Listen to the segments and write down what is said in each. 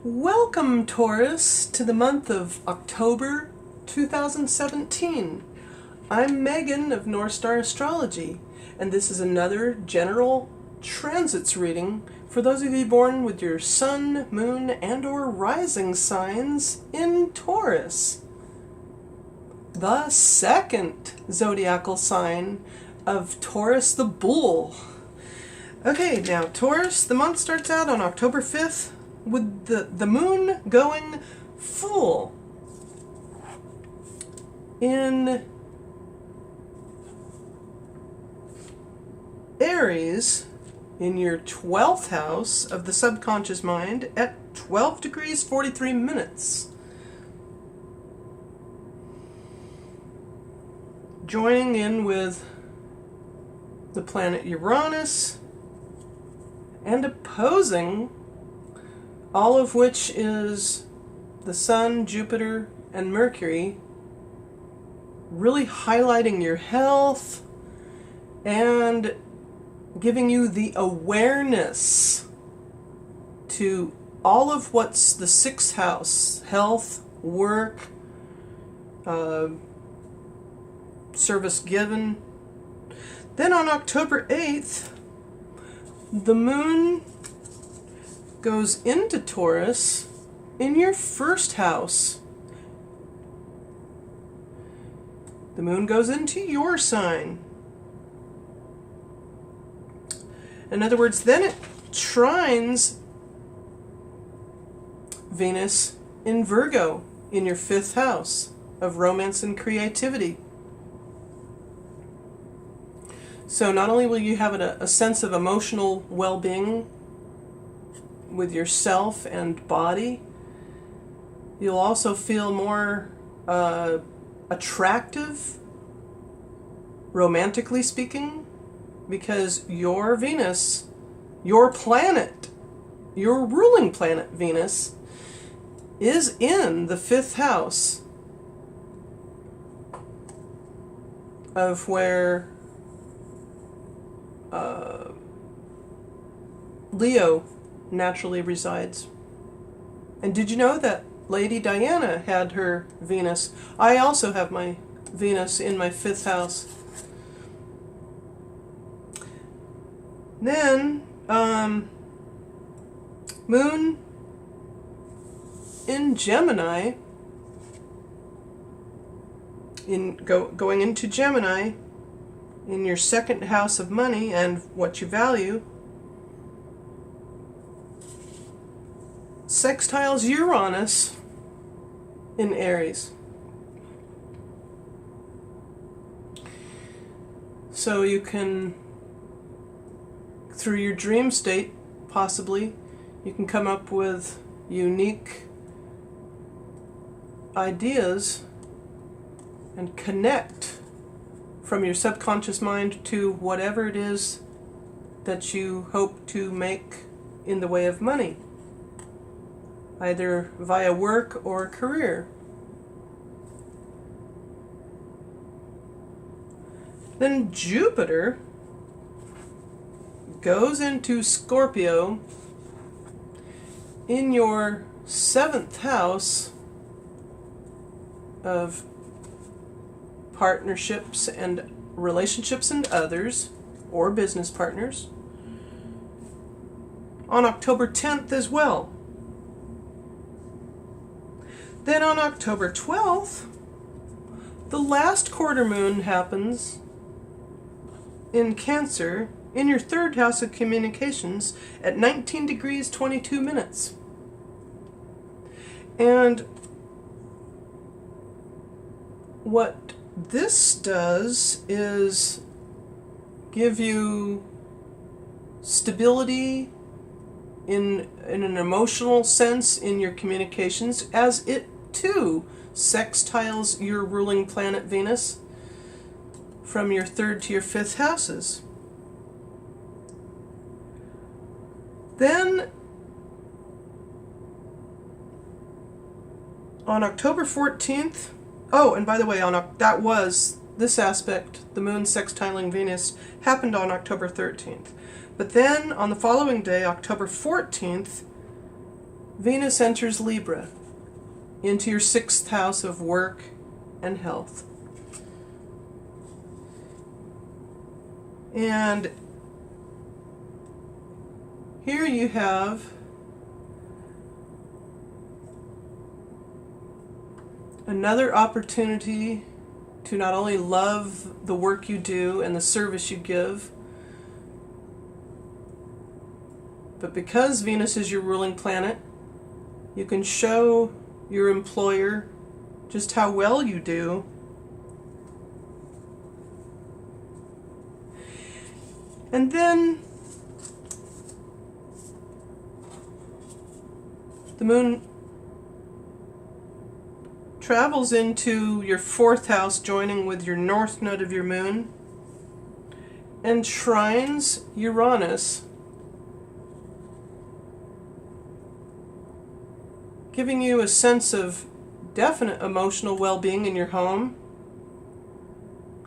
Welcome, Taurus, to the month of October 2017. I'm Megan of North Star Astrology, and this is another general transits reading for those of you born with your sun, moon, and/or rising signs in Taurus, the second zodiacal sign of Taurus the Bull. Okay, now Taurus, the month starts out on October 5th with the moon going full in Aries in your 12th house of the subconscious mind at 12 degrees 43 minutes. Joining in with the planet Uranus and opposing, all of which is the Sun, Jupiter, and Mercury, really highlighting your health and giving you the awareness to all of what's the sixth house: health, work, service given. Then on October 8th, the moon goes into Taurus in your first house. The moon goes into your sign. In other words, then it trines Venus in Virgo in your fifth house of romance and creativity. So not only will you have a sense of emotional well-being with yourself and body, you'll also feel more attractive, romantically speaking, because your Venus, your planet, your ruling planet Venus, is in the fifth house of where Leo naturally resides. And did you know that Lady Diana had her Venus? I also have my Venus in my fifth house. Then moon in Gemini, going into Gemini in your second house of money and what you value, sextiles Uranus in Aries. So you can, through your dream state, possibly, you can come up with unique ideas and connect from your subconscious mind to whatever it is that you hope to make in the way of money, either via work or career. Then Jupiter goes into Scorpio in your seventh house of partnerships and relationships and others, or business partners, on October 10th as well. Then on October 12th, the last quarter moon happens in Cancer in your third house of communications at 19 degrees 22 minutes. And what this does is give you stability in an emotional sense in your communications, as it too sextiles your ruling planet Venus from your third to your fifth houses. Then on October 14th, and by the way, that was this aspect, the moon sextiling Venus, happened on October 13th. But then on the following day, October 14th, Venus enters Libra into your 6th house of work and health. And here you have another opportunity to not only love the work you do and the service you give, but because Venus is your ruling planet, you can show your employer just how well you do. And then the moon travels into your 4th house, joining with your north node of your moon, and trines Uranus, giving you a sense of definite emotional well-being in your home,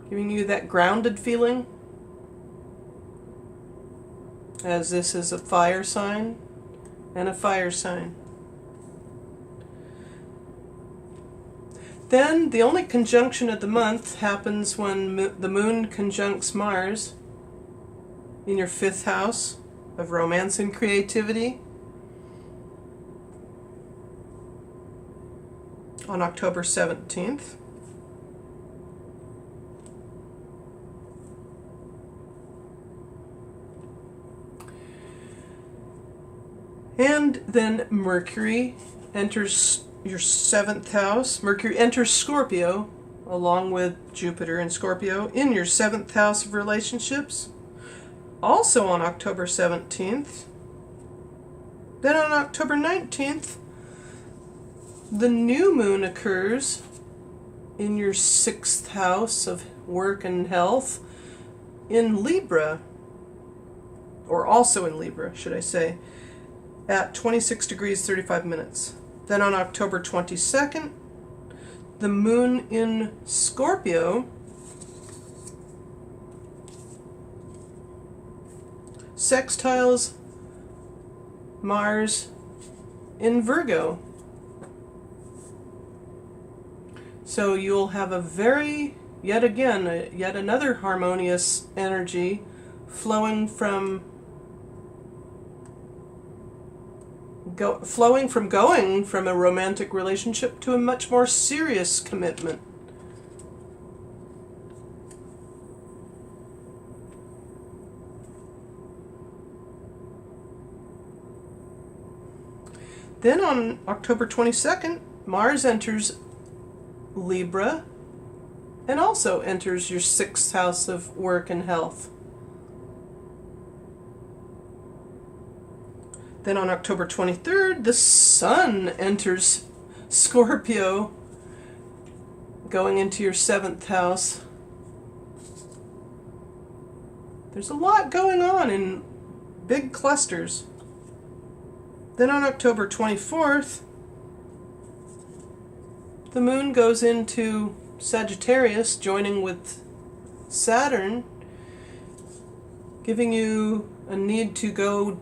giving you that grounded feeling, as this is a fire sign and a fire sign. Then the only conjunction of the month happens when the moon conjuncts Mars in your 5th house of romance and creativity on October 17th. And then Mercury enters your 7th house. Mercury enters Scorpio along with Jupiter and Scorpio in your 7th house of relationships, also on October 17th. Then on October 19th, the new moon occurs in your 6th house of work and health in Libra, or also in Libra, should I say, at 26 degrees 35 minutes. Then on October 22nd, the moon in Scorpio sextiles Mars in Virgo. So you'll have a yet another harmonious energy flowing from going from a romantic relationship to a much more serious commitment. Then on October 22nd, Mars enters Libra and also enters your 6th house of work and health. Then on October 23rd, the Sun enters Scorpio, going into your 7th house. There's a lot going on in big clusters. Then on October 24th, the moon goes into Sagittarius, joining with Saturn, giving you a need to go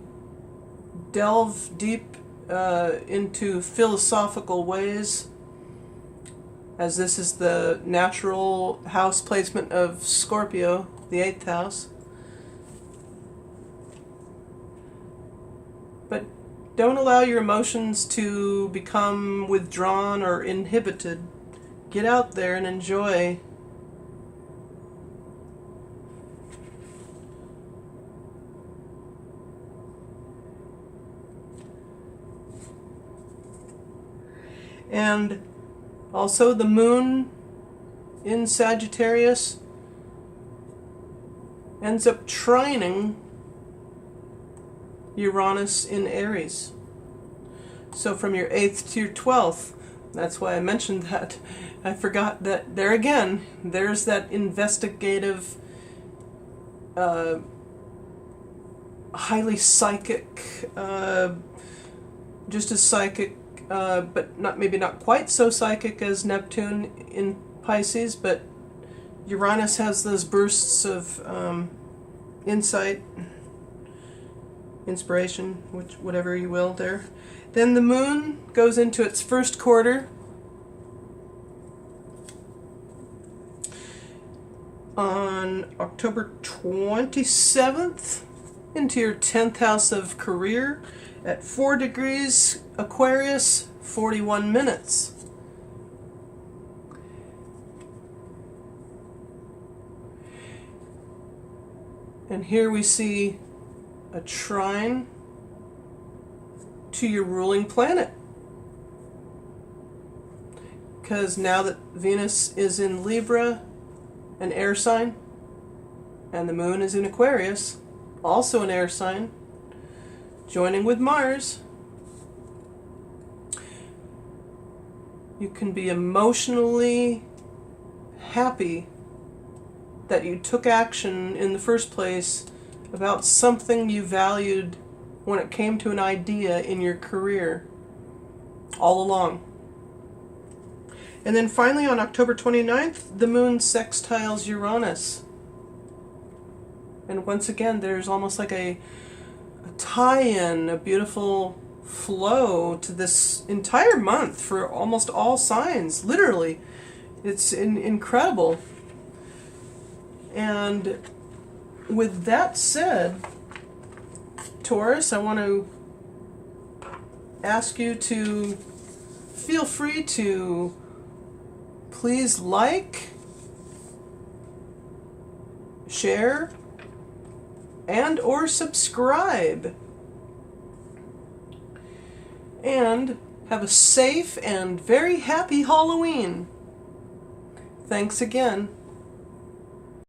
delve deep into philosophical ways, as this is the natural house placement of Scorpio, the 8th house. But don't allow your emotions to become withdrawn or inhibited. Get out there and enjoy. And also the moon in Sagittarius ends up trining Uranus in Aries. So from your 8th to your 12th, that's why I mentioned that. I forgot that there again, there's that investigative, highly psychic, just as psychic, but maybe not quite so psychic as Neptune in Pisces, but Uranus has those bursts of insight inspiration, whatever you will there. Then the moon goes into its first quarter on October 27th into your 10th house of career at 4 degrees Aquarius, 41 minutes. And here we see a trine to your ruling planet. Because now that Venus is in Libra, an air sign, and the moon is in Aquarius, also an air sign, joining with Mars, you can be emotionally happy that you took action in the first place about something you valued when it came to an idea in your career all along. And then finally on October 29th, the moon sextiles Uranus. And once again, there's almost like a tie-in, a beautiful flow to this entire month for almost all signs, literally. It's incredible. And with that said, Taurus, I want to ask you to feel free to please like, share, and or subscribe. And have a safe and very happy Halloween. Thanks again.